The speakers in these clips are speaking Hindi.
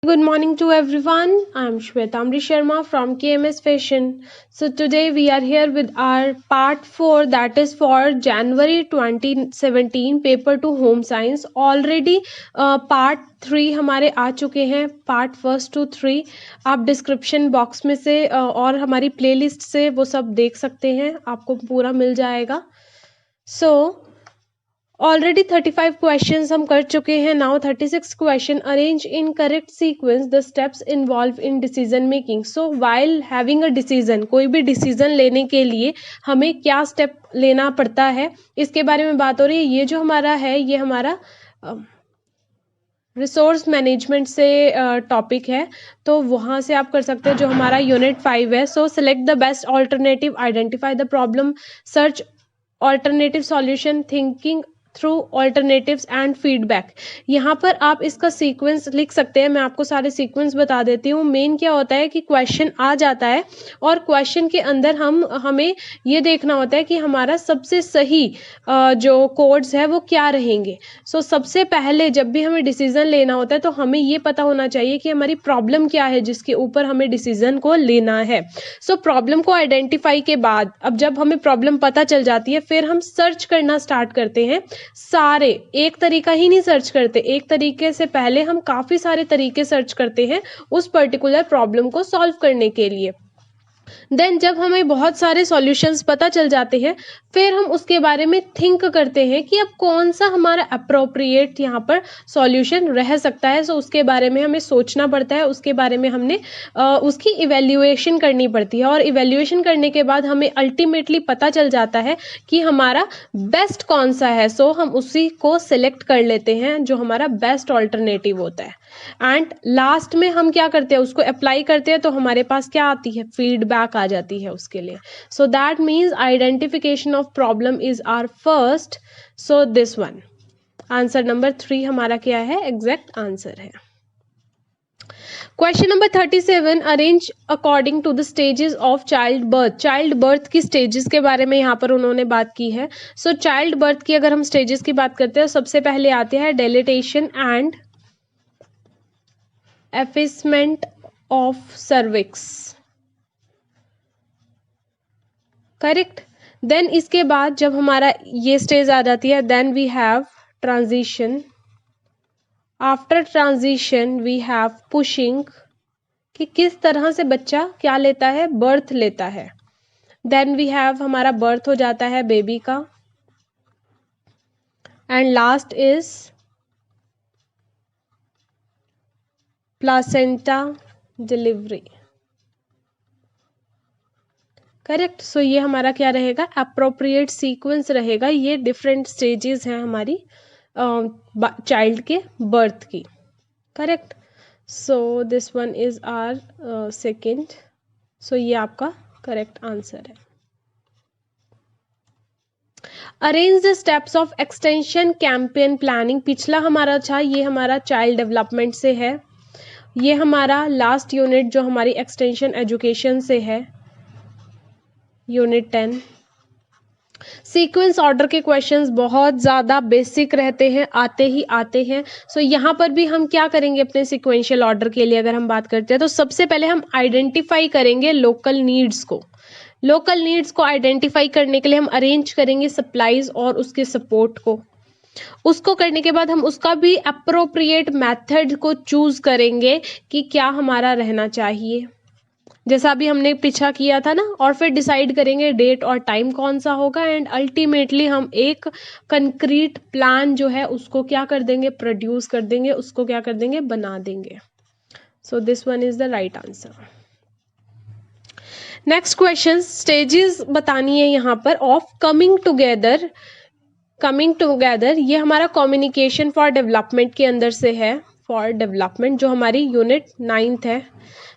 Good morning to everyone. I'm Shwetamri Sharma from KMS Fashion. So today we are here with our part 4, that is for January 2017 paper to home science. Already part 3 हमारे आ चुके हैं, पार्ट 1 to 3 आप डिस्क्रिप्शन बॉक्स में से और हमारी प्लेलिस्ट से वो सब देख सकते हैं, आपको पूरा मिल जाएगा. So ऑलरेडी 35 क्वेश्चंस हम कर चुके हैं. Now 36 question. Arrange in correct sequence the steps involve in decision making. So while having a decision, कोई भी डिसीजन लेने के लिए हमें क्या स्टेप लेना पड़ता है, इसके बारे में बात हो रही है. ये जो हमारा है, ये हमारा रिसोर्स मैनेजमेंट से टॉपिक है, तो वहाँ से आप कर सकते हैं, जो हमारा यूनिट 5 है. सो select the best alternative, identify the problem, search alternative solution, thinking through alternatives and feedback. यहाँ पर आप इसका सीक्वेंस लिख सकते हैं. मैं आपको सारे सीक्वेंस बता देती हूँ. मेन क्या होता है कि क्वेश्चन आ जाता है और क्वेश्चन के अंदर हमें ये देखना होता है कि हमारा सबसे सही जो कोड्स है वो क्या रहेंगे. सो सबसे पहले जब भी हमें डिसीजन लेना होता है तो हमें ये पता होना चाहिए कि हमारी प्रॉब्लम क्या है जिसके ऊपर हमें डिसीजन को लेना है. सो प्रॉब्लम को आइडेंटिफाई के बाद, अब जब हमें प्रॉब्लम पता चल जाती है, फिर हम सर्च करना स्टार्ट करते हैं. सारे एक तरीका ही नहीं सर्च करते, एक तरीके से पहले हम काफी सारे तरीके सर्च करते हैं उस पर्टिकुलर प्रॉब्लम को सॉल्व करने के लिए. देन जब हमें बहुत सारे सॉल्यूशंस पता चल जाते हैं, फिर हम उसके बारे में थिंक करते हैं कि अब कौन सा हमारा अप्रोप्रिएट यहाँ पर सॉल्यूशन रह सकता है. सो उसके बारे में हमें सोचना पड़ता है, उसके बारे में हमने उसकी इवेल्युएशन करनी पड़ती है, और इवेल्युएशन करने के बाद हमें अल्टीमेटली पता चल जाता है कि हमारा बेस्ट कौन सा है. सो हम उसी को सिलेक्ट कर लेते हैं जो हमारा बेस्ट ऑल्टरनेटिव होता है. एंड लास्ट में हम क्या करते हैं, उसको अप्लाई करते हैं, तो हमारे पास क्या आती है, फीडबैक आ जाती है उसके लिए. So that means identification of problem is our first. So this one answer number 3 हमारा क्या है, एग्जैक्ट आंसर है. Question number 37. Arrange according to the stages of child birth. Child birth की स्टेजेस के बारे में यहाँ पर उन्होंने बात की है. सो चाइल्ड बर्थ की अगर हम स्टेजेस की बात करते हैं, सबसे पहले आते हैं dilatation and effacement of cervix. Correct. Then इसके बाद जब हमारा ये स्टेज आ जाती है, then we have transition. After transition we have pushing, कि किस तरह से बच्चा क्या लेता है, बर्थ लेता है. देन वी हैव हमारा बर्थ हो जाता है बेबी का. And last is placenta delivery. Correct. So ये हमारा क्या रहेगा, अप्रोप्रिएट सीक्वेंस रहेगा. ये डिफरेंट स्टेजेस हैं हमारी चाइल्ड के बर्थ की. Correct. So this one is our second. So ये आपका करेक्ट आंसर है. Arrange the steps of extension campaign planning. पिछला हमारा था, ये हमारा चाइल्ड डेवलपमेंट से है. ये हमारा लास्ट यूनिट जो हमारी एक्सटेंशन एजुकेशन से है, यूनिट 10. सीक्वेंस ऑर्डर के क्वेश्चंस बहुत ज़्यादा बेसिक रहते हैं, आते ही आते हैं. सो यहाँ पर भी हम क्या करेंगे, अपने सीक्वेंशियल ऑर्डर के लिए अगर हम बात करते हैं, तो सबसे पहले हम आइडेंटिफाई करेंगे लोकल नीड्स को. लोकल नीड्स को आइडेंटिफाई करने के लिए हम अरेंज करेंगे सप्लाईज और उसके सपोर्ट को. उसको करने के बाद हम उसका भी अप्रोप्रिएट मेथड को चूज करेंगे कि क्या हमारा रहना चाहिए, जैसा अभी हमने पीछा किया था ना. और फिर डिसाइड करेंगे डेट और टाइम कौन सा होगा. एंड अल्टीमेटली हम एक कंक्रीट प्लान जो है उसको क्या कर देंगे, प्रोड्यूस कर देंगे, उसको क्या कर देंगे, बना देंगे. सो this one is the right answer. Next question, stages बतानी है यहाँ पर of coming together. Coming together ये हमारा कम्युनिकेशन फॉर डेवलपमेंट के अंदर से है, फॉर डेवलपमेंट जो हमारी यूनिट 9th है.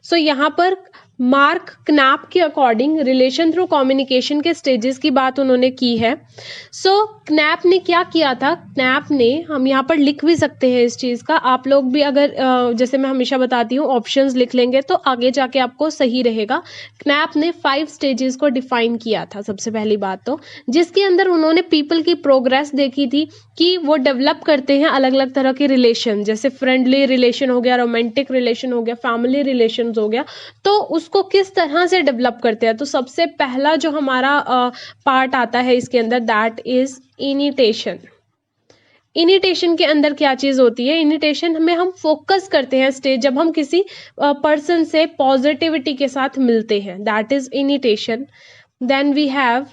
सो यहाँ पर मार्क कनैप के अकॉर्डिंग रिलेशन थ्रू कम्युनिकेशन के स्टेजेस की बात उन्होंने की है। सो कनैप ने क्या किया था, कनैप ने, हम यहाँ पर लिख भी सकते हैं इस चीज़ का, आप लोग भी अगर जैसे मैं हमेशा बताती हूँ ऑप्शंस लिख लेंगे तो आगे जाके आपको सही रहेगा। कनैप ने 5 स्टेजेस को डिफाइन किया था सबसे पहली बात तो, जिसके अंदर उन्होंने पीपल की प्रोग्रेस देखी थी कि वो डेवलप करते हैं अलग अलग तरह के रिलेशन, जैसे फ्रेंडली रिलेशन हो गया, रोमांटिक रिलेशन हो गया, फैमिली रिलेशन हो गया, तो उसको किस तरह से डेवलप करते हैं। तो सबसे पहला जो हमारा पार्ट आता है इसके अंदर, दैट इज इनिटेशन। इनिटेशन के अंदर क्या चीज होती है, इनिटेशन में हम फोकस करते हैं स्टेज, जब हम किसी पर्सन से पॉजिटिविटी के साथ मिलते हैं, that is initiation. Then we have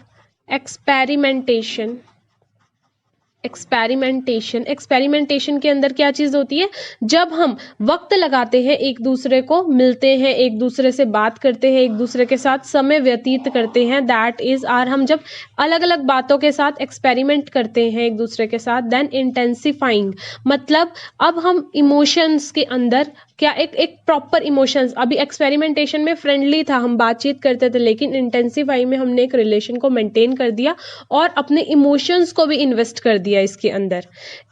experimentation. Experimentation के अंदर क्या चीज होती है, जब हम वक्त लगाते हैं, एक दूसरे को मिलते हैं, एक दूसरे से बात करते हैं, एक दूसरे के साथ समय व्यतीत करते हैं, दैट इज आर, हम जब अलग अलग बातों के साथ एक्सपेरिमेंट करते हैं एक दूसरे के साथ। देन इंटेंसिफाइंग, मतलब अब हम इमोशंस के अंदर क्या एक प्रॉपर इमोशंस, अभी एक्सपेरिमेंटेशन में फ्रेंडली था, हम बातचीत करते थे, लेकिन इंटेंसिफाई में हमने एक रिलेशन को मेंटेन कर दिया और अपने इमोशंस को भी इन्वेस्ट कर दिया इसके अंदर।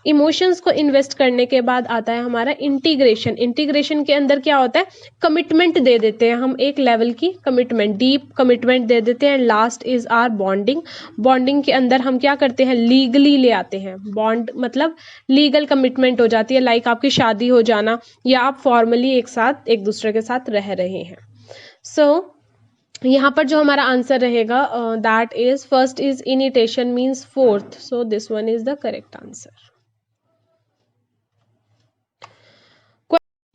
इमोशंस को इन्वेस्ट करने के बाद आता है हमारा इंटीग्रेशन। इंटीग्रेशन के अंदर क्या होता है, कमिटमेंट दे देते हैं हम, एक लेवल की कमिटमेंट, डीप कमिटमेंट दे देते हैं। Last is are bonding. Bonding के अंदर हम क्या करते हैं, लीगली ले आते हैं, बॉन्ड मतलब लीगल कमिटमेंट हो जाती है, लाइक आपकी शादी हो जाना या आप फॉर्मली एक साथ एक दूसरे के साथ रह रहे हैं। सो यहाँ पर जो हमारा आंसर रहेगा, that is first is initiation means fourth, so this one is the correct answer.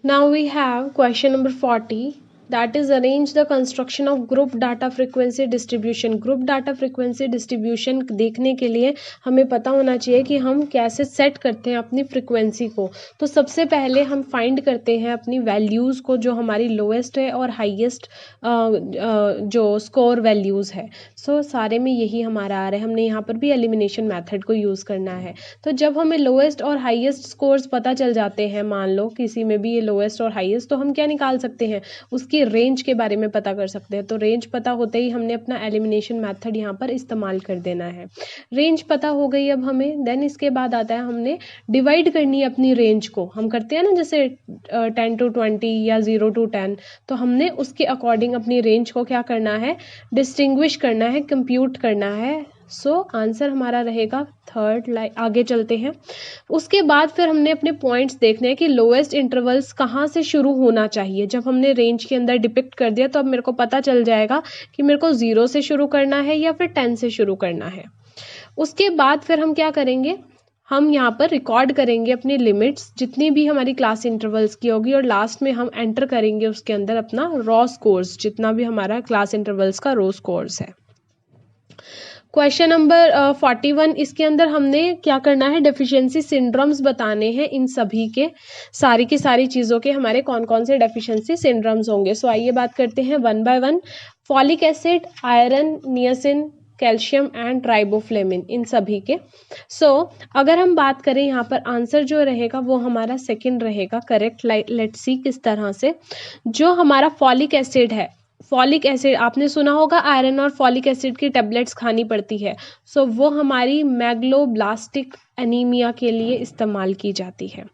Now we have question number 40, that is arrange the construction of group data frequency distribution। group data frequency distribution देखने के लिए हमें पता होना चाहिए कि हम कैसे सेट करते हैं अपनी फ्रीक्वेंसी को। तो सबसे पहले हम फाइंड करते हैं अपनी वैल्यूज़ को, जो हमारी लोएस्ट है और हाईएस्ट जो स्कोर वैल्यूज़ है। सो सारे में यही हमारा आ रहा है, हमने यहाँ पर भी एलिमिनेशन मेथड को यूज़ करना है। तो जब हमें लोएस्ट और हाईएस्ट स्कोर्स पता चल जाते हैं, मान लो किसी में भी ये लोएस्ट और हाईएस्ट, तो हम क्या निकाल सकते हैं, उसकी रेंज के बारे में पता कर सकते हैं। तो रेंज पता होते ही हमने अपना एलिमिनेशन मेथड यहाँ पर इस्तेमाल कर देना है। रेंज पता हो गई अब हमें, देन इसके बाद आता है हमने डिवाइड करनी है अपनी रेंज को। हम करते हैं ना जैसे 10 to 20 या 0 to 10, तो हमने उसके अकॉर्डिंग अपनी रेंज को क्या करना है, डिस्टिंग्विश करना है, कंप्यूट करना है। सो आंसर हमारा रहेगा थर्ड। आगे चलते हैं। उसके बाद फिर हमने अपने पॉइंट्स देखने हैं कि लोएस्ट इंटरवल्स कहाँ से शुरू होना चाहिए। जब हमने रेंज के अंदर डिपिक्ट कर दिया तो अब मेरे को पता चल जाएगा कि मेरे को 0 से शुरू करना है या फिर 10 से शुरू करना है। उसके बाद फिर हम क्या करेंगे, हम यहाँ पर रिकॉर्ड करेंगे अपनी लिमिट्स जितनी भी हमारी क्लास इंटरवल्स की होगी, और लास्ट में हम एंटर करेंगे उसके अंदर अपना रॉ स्कोर्स, जितना भी हमारा क्लास इंटरवल्स का रॉ स्कोर्स है। क्वेश्चन नंबर 41, इसके अंदर हमने क्या करना है, डेफिशिएंसी सिंड्रोम्स बताने हैं। इन सभी के सारी की सारी चीज़ों के हमारे कौन कौन से डेफिशिएंसी सिंड्रोम्स होंगे। सो आइए बात करते हैं one by one. Folic acid, iron, niacin, calcium and riboflavin, इन सभी के। सो अगर हम बात करें यहाँ पर आंसर जो रहेगा वो हमारा सेकंड रहेगा करेक्ट। लेट्स सी किस तरह से। जो हमारा फॉलिक एसिड है, फॉलिक एसिड आपने सुना होगा, आयरन और फॉलिक एसिड की टेबलेट्स खानी पड़ती है। सो वो हमारी मैग्लोब्लास्टिक एनीमिया के लिए इस्तेमाल की जाती है।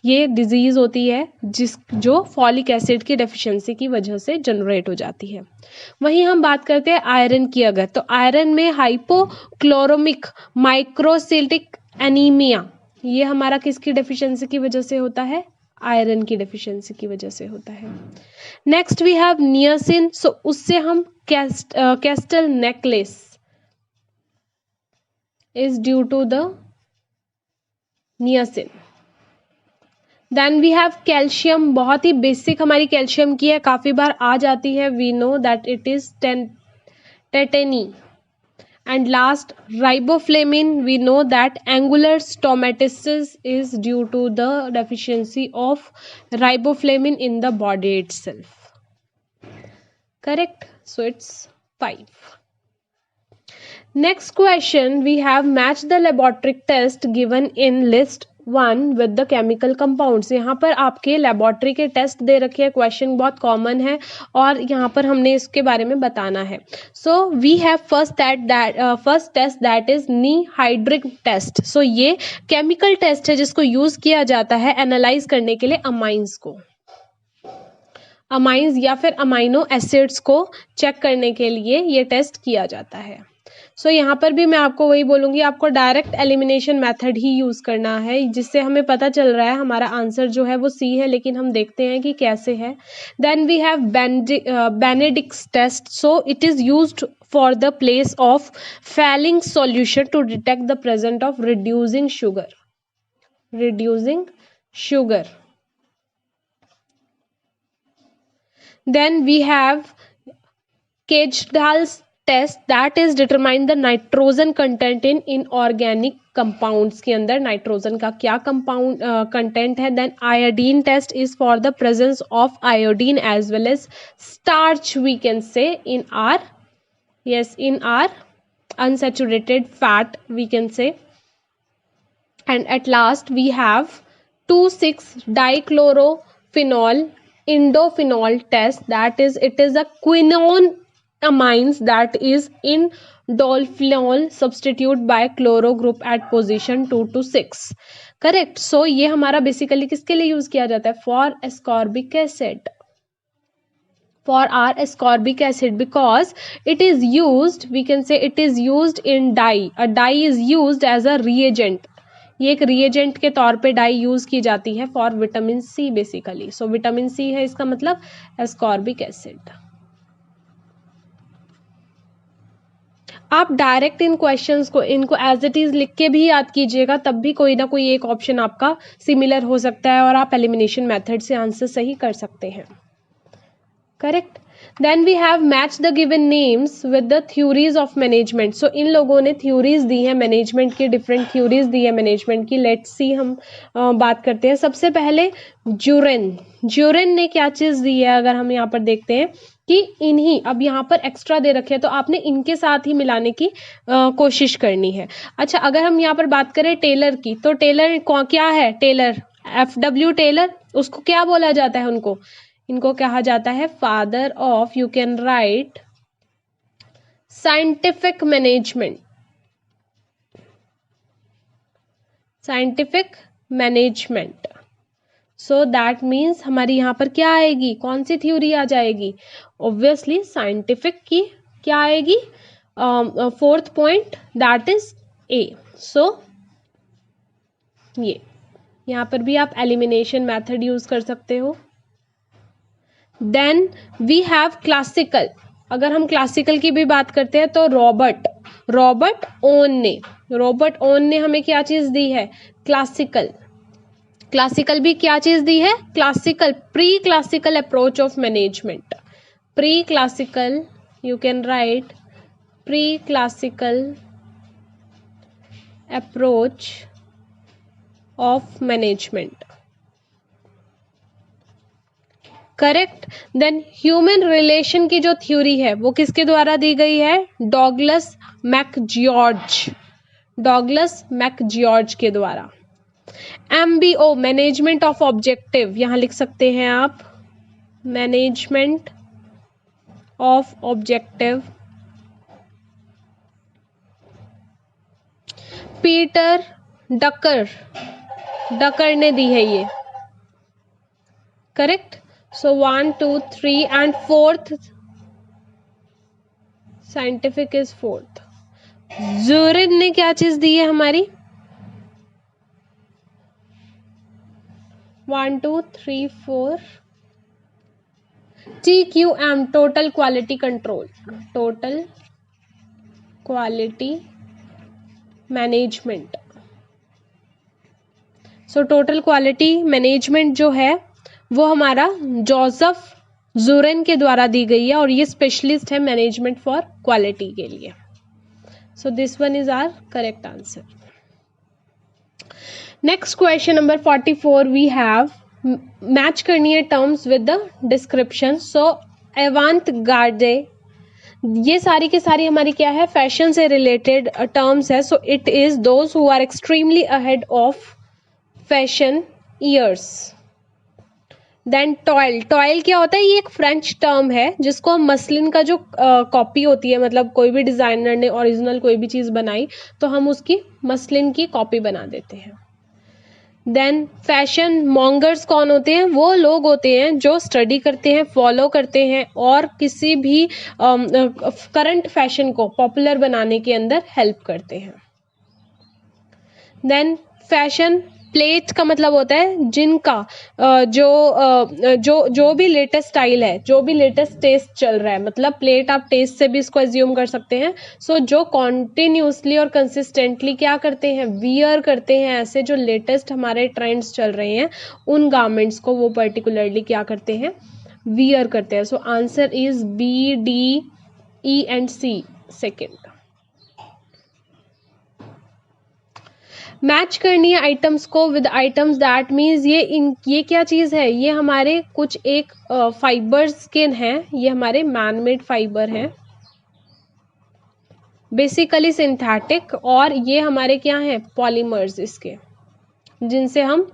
ये डिजीज़ होती है जो फॉलिक एसिड की डेफिशिएंसी की वजह से जनरेट हो जाती है। वहीं हम बात करते हैं आयरन की, अगर तो आयरन में हाइपोक्लोरोमिक माइक्रोसिटिक एनीमिया, ये हमारा किसकी डेफिशिएंसी की वजह से होता है, आयरन की डेफिशिएंसी की वजह से होता है। Next we have niacin. So उससे हम casal necklace is due to the niacin. Then we have calcium, बहुत ही बेसिक हमारी कैल्शियम की है, काफी बार आ जाती है, we know that it is tetany. And last, riboflavin, we know that angular stomatitis is due to the deficiency of riboflavin in the body itself. Correct? So it's 5. Next question, we have match the laboratory test given in list one with the chemical compounds. यहाँ पर आपके लेबोरेटरी के टेस्ट दे रखे हैं, क्वेश्चन बहुत कॉमन है और यहाँ पर हमने इसके बारे में बताना है। So we have first test that is ninhydrin test. So ये केमिकल टेस्ट है जिसको यूज किया जाता है एनालाइज करने के लिए अमाइंस को, अमाइंस या फिर अमाइनो एसिड्स को चेक करने के लिए ये टेस्ट किया जाता है। सो यहाँ पर भी मैं आपको वही बोलूँगी, आपको डायरेक्ट एलिमिनेशन मेथड ही यूज़ करना है, जिससे हमें पता चल रहा है हमारा आंसर जो है वो सी है, लेकिन हम देखते हैं कि कैसे है। Then we have Benedict's test. So it is used for the place of Fehling solution to detect the present of reducing sugar. Then we have Kegdal's test that is determine the nitrogen content in inorganic compounds। के अंदर नाइट्रोजन का क्या कंपाउंड कंटेंट है। Then iodine test is for the presence of iodine as well as starch we can say in our unsaturated fat we can say। and at last we have 2,6-dichlorophenol indophenol test, that is it is a quinone amines that is in indophenol substitute by chloro group at position 2 to 6। Correct. So ये हमारा बेसिकली किसके लिए यूज किया जाता है? For ascorbic acid, for our ascorbic acid, because it is used, we can say it is used in dye। a dye is used as a reagent। ये एक रिएजेंट के तौर पे डाई यूज की जाती है for vitamin C basically. So vitamin C है इसका मतलब एस्कॉर्बिक एसिड। आप डायरेक्ट इन क्वेश्चंस को इनको एज इट इज लिख के भी याद कीजिएगा, तब भी कोई ना कोई एक ऑप्शन आपका सिमिलर हो सकता है और आप एलिमिनेशन मेथड से आंसर सही कर सकते हैं। Correct. Then we have match the given names with the theories of management. So इन लोगों ने थ्योरीज दी है मैनेजमेंट की, डिफरेंट थ्योरीज दी है मैनेजमेंट की। लेट्स सी हम बात करते हैं। सबसे पहले ज्यूरेन ने क्या चीज दी है, अगर हम यहाँ पर देखते हैं कि इन्हीं, अब यहाँ पर एक्स्ट्रा दे रखे हैं तो आपने इनके साथ ही मिलाने की कोशिश करनी है। अच्छा, अगर हम यहाँ पर बात करें टेलर की, तो टेलर क्या है? टेलर, FW टेलर, उसको क्या बोला जाता है? इनको कहा जाता है father of, you can right, scientific management. So that means हमारी यहाँ पर क्या आएगी, कौन सी थ्योरी आ जाएगी? ऑब्वियसली साइंटिफिक की क्या आएगी? Fourth point that is A. So ये यहाँ पर भी आप एलिमिनेशन मेथड यूज कर सकते हो। Then we have classical. अगर हम क्लासिकल की भी बात करते हैं तो रॉबर्ट ओन ने हमें क्या चीज दी है? क्लासिकल भी क्या चीज दी है? Classical, pre classical approach of management. Pre classical, you can write pre classical approach of management. Correct. Then human relation की जो थ्योरी है वो किसके द्वारा दी गई है? डॉगलस मैकजियोर्ज के द्वारा। MBO, मैनेजमेंट ऑफ ऑब्जेक्टिव, यहां लिख सकते हैं आप management of objective, Peter Drucker ने दी है ये। Correct. So 1 2 3 and fourth scientific is fourth. Juran ने क्या चीज दी है हमारी? 1 2 3 4 TQM, total quality control, total quality management. So total quality management जो है वो हमारा जोसेफ ज्यूरेन के द्वारा दी गई है और ये स्पेशलिस्ट है मैनेजमेंट फॉर क्वालिटी के लिए। So this one is our correct answer. Next question number 44 we have, match करनी है terms with the description. So avant garde, ये सारी की सारी हमारी क्या है? फैशन से रिलेटेड टर्म्स है। So it is those who are extremely ahead of fashion, years. Then toil, toil क्या होता है? ये एक फ्रेंच टर्म है जिसको हम मसलिन का जो कॉपी होती है, मतलब कोई भी डिजाइनर ने ओरिजिनल कोई भी चीज बनाई तो हम उसकी मसलिन की कॉपी बना देते हैं। देन फैशन मॉन्गर्स कौन होते हैं? वो लोग होते हैं जो स्टडी करते हैं, फॉलो करते हैं और किसी भी करंट फैशन को पॉपुलर बनाने के अंदर हेल्प करते हैं। देन फैशन प्लेट का मतलब होता है जिनका जो भी लेटेस्ट स्टाइल है, जो भी लेटेस्ट टेस्ट चल रहा है, मतलब प्लेट आप टेस्ट से भी इसको एज्यूम कर सकते हैं। सो जो कॉन्टिन्यूसली और कंसिस्टेंटली क्या करते हैं? वियर करते हैं ऐसे जो लेटेस्ट हमारे ट्रेंड्स चल रहे हैं, उन गारमेंट्स को वो पर्टिकुलरली क्या करते हैं? वियर करते हैं। So answer is B, D, E and C second. Match करनी है आइटम्स को विद आइटम्स, दैट मीन्स ये क्या चीज़ है? ये हमारे कुछ एक फाइबर्स के हैं, ये हमारे मैन मेड फाइबर हैं, बेसिकली सिंथेटिक, और ये हमारे क्या हैं? पॉलीमर्स इसके, जिनसे हम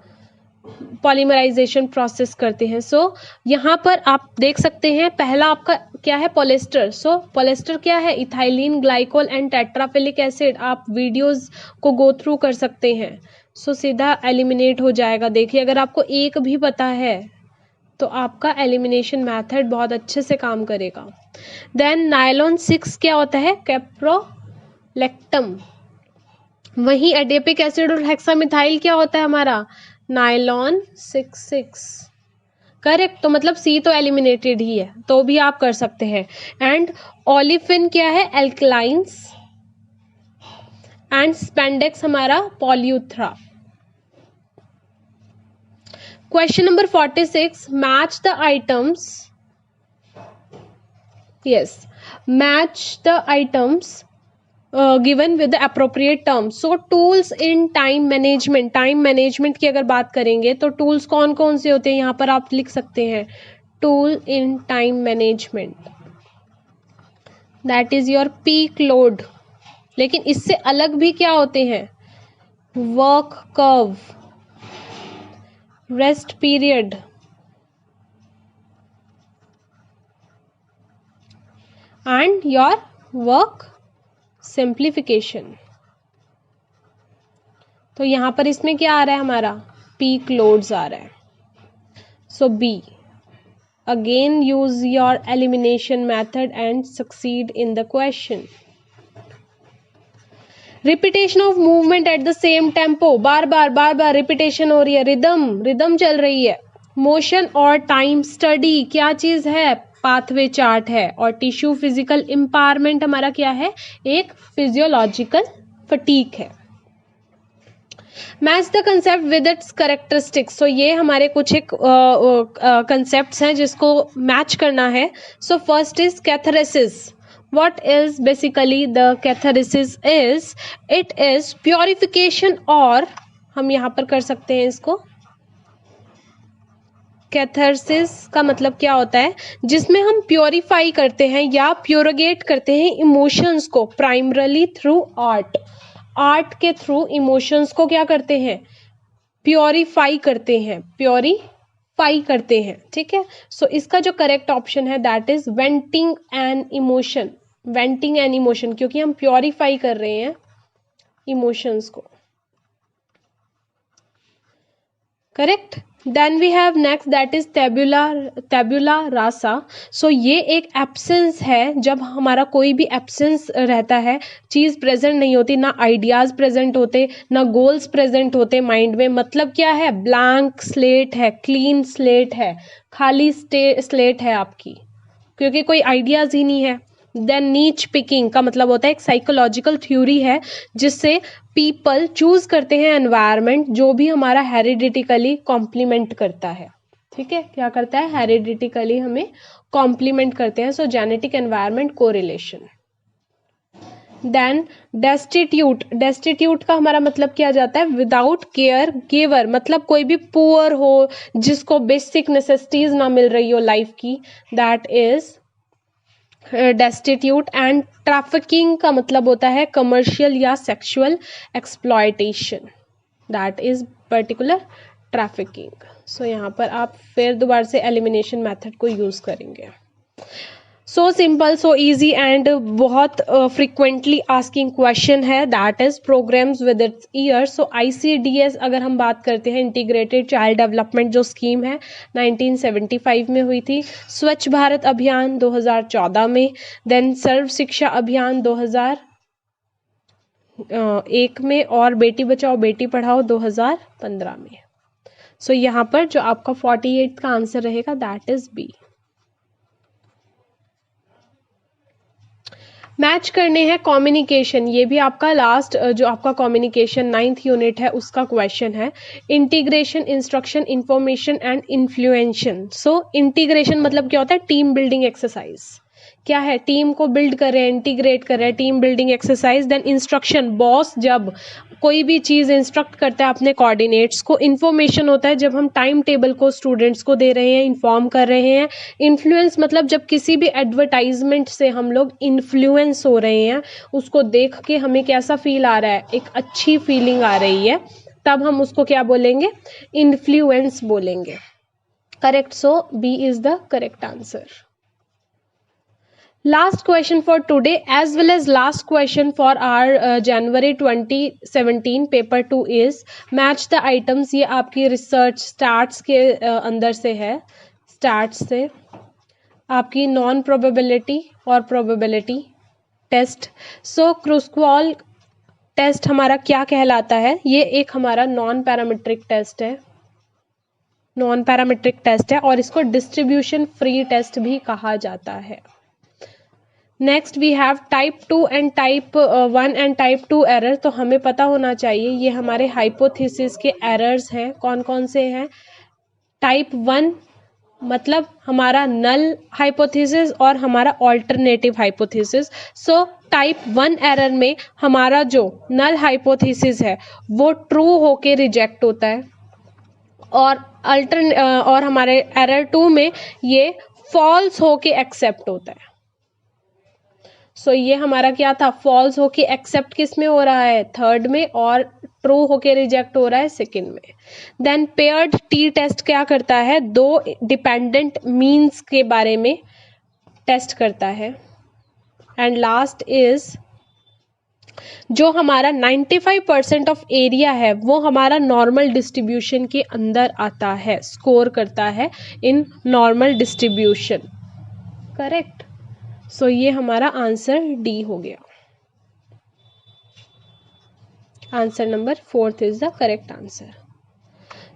पॉलीमराइजेशन प्रोसेस करते हैं। सो यहाँ पर आप देख सकते हैं पहला आपका क्या है? पॉलिएस्टर। सो पॉलिएस्टर क्या है? Ethylene glycol and terephthalic acid. आप वीडियोस को गो थ्रू कर सकते हैं। सो सीधा एलिमिनेट हो जाएगा। देखिए अगर आपको एक भी पता है तो आपका एलिमिनेशन मेथड बहुत अच्छे से काम करेगा। देन नायलॉन 6 क्या होता है? कैप्रोलेक्टम। वहीं एडेपिक एसिड और हेक्सामिथाइल क्या होता है हमारा? Nylon 6 correct. तो मतलब सी तो एलिमिनेटेड ही है, तो भी आप कर सकते हैं। एंड ओलिफिन क्या है? एल्कलाइंस। एंड स्पेंडेक्स हमारा polyurethane. Question number 46, match the items, yes, match the items given with the appropriate term. So tools in time management, time management की अगर बात करेंगे तो टूल्स कौन कौन से होते हैं? यहाँ पर आप लिख सकते हैं tool in time management, that is your peak load. लेकिन इससे अलग भी क्या होते हैं? Work curve, rest period, and your work simplification. तो यहां पर इसमें क्या आ रहा है हमारा? पीक लोड्स आ रहा है। So B, again use your elimination method and succeed in the question. Repetition of movement at the same tempo, बार बार रिपीटेशन हो रही है, रिदम चल रही है। मोशन और टाइम स्टडी क्या चीज है? पाथवे चार्ट है। और टिश्यू फिजिकल एम्पावरमेंट हमारा क्या है? एक फिजियोलॉजिकल फटीक है। Match the concept with its characteristics. So ये हमारे कुछ एक कंसेप्ट्स हैं जिसको मैच करना है। So first is catharsis. What is basically the catharesis is? It is purification, और हम यहाँ पर कर सकते हैं इसको, कैथारसिस का मतलब क्या होता है? जिसमें हम प्योरीफाई करते हैं या प्योरोगेट करते हैं इमोशंस को, प्राइमरली थ्रू आर्ट। आर्ट के थ्रू इमोशंस को क्या करते हैं? प्योरीफाई करते हैं, प्योरीफाई करते हैं। ठीक है। सो इसका जो करेक्ट ऑप्शन है that is venting an emotion, venting an emotion, क्योंकि हम प्योरीफाई कर रहे हैं इमोशंस को। Correct. Then we have next that is tabula rasa. So ये एक एब्सेंस है, जब हमारा कोई भी एब्सेंस रहता है, चीज प्रेजेंट नहीं होती, ना आइडियाज प्रेजेंट होते, ना गोल्स प्रेजेंट होते माइंड में। मतलब क्या है? ब्लैंक स्लेट है, क्लीन स्लेट है, खाली स्लेट है आपकी, क्योंकि कोई आइडियाज ही नहीं है। देन नीच पिकिंग का मतलब होता है एक साइकोलॉजिकल थ्योरी है जिससे पीपल चूज करते हैं एनवायरनमेंट जो भी हमारा हेरिडिटिकली कॉम्प्लीमेंट करता है। ठीक है, क्या करता है? हेरिडिटिकली हमें कॉम्प्लीमेंट करते हैं। So genetic environment correlation. Then destitute, destitute का हमारा मतलब क्या जाता है? विदाउट केयर गिवर, मतलब कोई भी पुअर हो, जिसको बेसिक नेसेसिटीज ना मिल रही हो लाइफ की, that is destitute. And trafficking का मतलब होता है कमर्शियल या sexual exploitation, that is particular trafficking. So यहाँ पर आप फिर दोबारा से एलिमिनेशन मेथड को यूज़ करेंगे। So simple, so easy and बहुत फ्रिक्वेंटली आस्किंग क्वेश्चन है, that is programmes with its year. So ICDS अगर हम बात करते हैं, इंटीग्रेटेड चाइल्ड डेवलपमेंट जो स्कीम है 1975 में हुई थी, स्वच्छ भारत अभियान 2014 में, देन सर्व शिक्षा अभियान 2001 में, और बेटी बचाओ बेटी पढ़ाओ 2015 में। सो यहाँ पर जो आपका 48 का आंसर रहेगा दैट इज बी। मैच करने हैं कम्युनिकेशन, ये भी आपका लास्ट जो आपका कम्युनिकेशन 9th यूनिट है उसका क्वेश्चन है। Integration, instruction, information and influencing. So integration मतलब क्या होता है? Team building exercise. क्या है? टीम को बिल्ड कर रहे हैं, इंटीग्रेट कर रहे हैं, team building exercise. Then instruction, boss जब कोई भी चीज़ इंस्ट्रक्ट करता है अपने कोऑर्डिनेट्स को। इन्फॉर्मेशन होता है जब हम टाइम टेबल को स्टूडेंट्स को दे रहे हैं, इन्फॉर्म कर रहे हैं। इन्फ्लुएंस मतलब जब किसी भी एडवर्टाइजमेंट से हम लोग इन्फ्लुएंस हो रहे हैं, उसको देख के हमें कैसा फील आ रहा है, एक अच्छी फीलिंग आ रही है, तब हम उसको क्या बोलेंगे? इन्फ्लुएंस बोलेंगे। Correct, so B is the correct answer. Last question for today as well as last question for our January 2017 paper 2 is match the items। ये आपकी रिसर्च स्टार्ट्स के अंदर से है, स्टार्ट्स से आपकी नॉन प्रोबेबिलिटी और प्रोबेबिलिटी टेस्ट। सो क्रूस्क्वाल टेस्ट हमारा क्या कहलाता है? ये एक हमारा नॉन पैरामीट्रिक टेस्ट है, नॉन पैरामीट्रिक टेस्ट है, और इसको डिस्ट्रीब्यूशन फ्री टेस्ट भी कहा जाता है। Next we have type 2 and type 1 and type 2 error. तो हमें पता होना चाहिए ये हमारे हाइपोथेसिस के एरर्स हैं, कौन कौन से हैं। टाइप 1 मतलब हमारा नल हाइपोथेसिस और हमारा alternative hypothesis. So type 1 error में हमारा जो नल हाइपोथेसिस है वो ट्रू होके रिजेक्ट होता है, और हमारे एरर 2 में ये फॉल्स होके एक्सेप्ट होता है। सो ये हमारा क्या था? फॉल्स होके एक्सेप्ट किस में हो रहा है? थर्ड में, और ट्रू होके रिजेक्ट हो रहा है सेकंड में। देन पेयर्ड टी टेस्ट क्या करता है? दो डिपेंडेंट मीन्स के बारे में टेस्ट करता है। एंड लास्ट इज जो हमारा 95% ऑफ एरिया है वो हमारा नॉर्मल डिस्ट्रीब्यूशन के अंदर आता है, स्कोर करता है in normal distribution. Correct, so ये हमारा आंसर डी हो गया। Answer number 4 is the correct answer.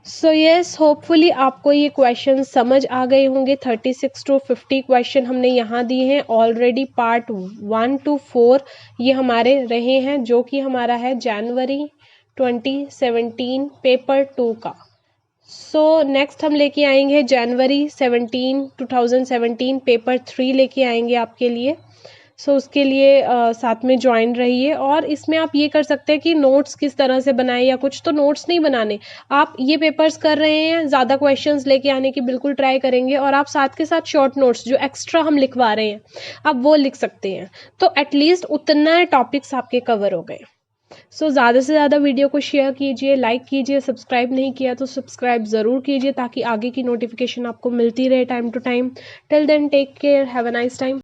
So yes, hopefully आपको ये क्वेश्चन समझ आ गए होंगे। 36 to 50 क्वेश्चन हमने यहाँ दिए हैं ऑलरेडी। पार्ट 1 to 4 ये हमारे रहे हैं, जो कि हमारा है जनवरी 2017 पेपर 2 का। सो नेक्स्ट हम लेके आएंगे जनवरी 2017 पेपर 3 लेके आएंगे आपके लिए। सो उसके लिए साथ में ज्वाइन रहिए। और इसमें आप ये कर सकते हैं कि नोट्स किस तरह से बनाएं, या कुछ तो नोट्स नहीं बनाने, आप ये पेपर्स कर रहे हैं, ज़्यादा क्वेश्चंस लेके आने की बिल्कुल ट्राई करेंगे, और आप साथ के साथ शॉर्ट नोट्स जो एक्स्ट्रा हम लिखवा रहे हैं आप वो लिख सकते हैं। तो एटलीस्ट उतना टॉपिक्स आपके कवर हो गए। सो ज़्यादा से ज़्यादा वीडियो को शेयर कीजिए, लाइक कीजिए, सब्सक्राइब नहीं किया तो सब्सक्राइब ज़रूर कीजिए ताकि आगे की नोटिफिकेशन आपको मिलती रहे time to time. Till then take care, have a nice time.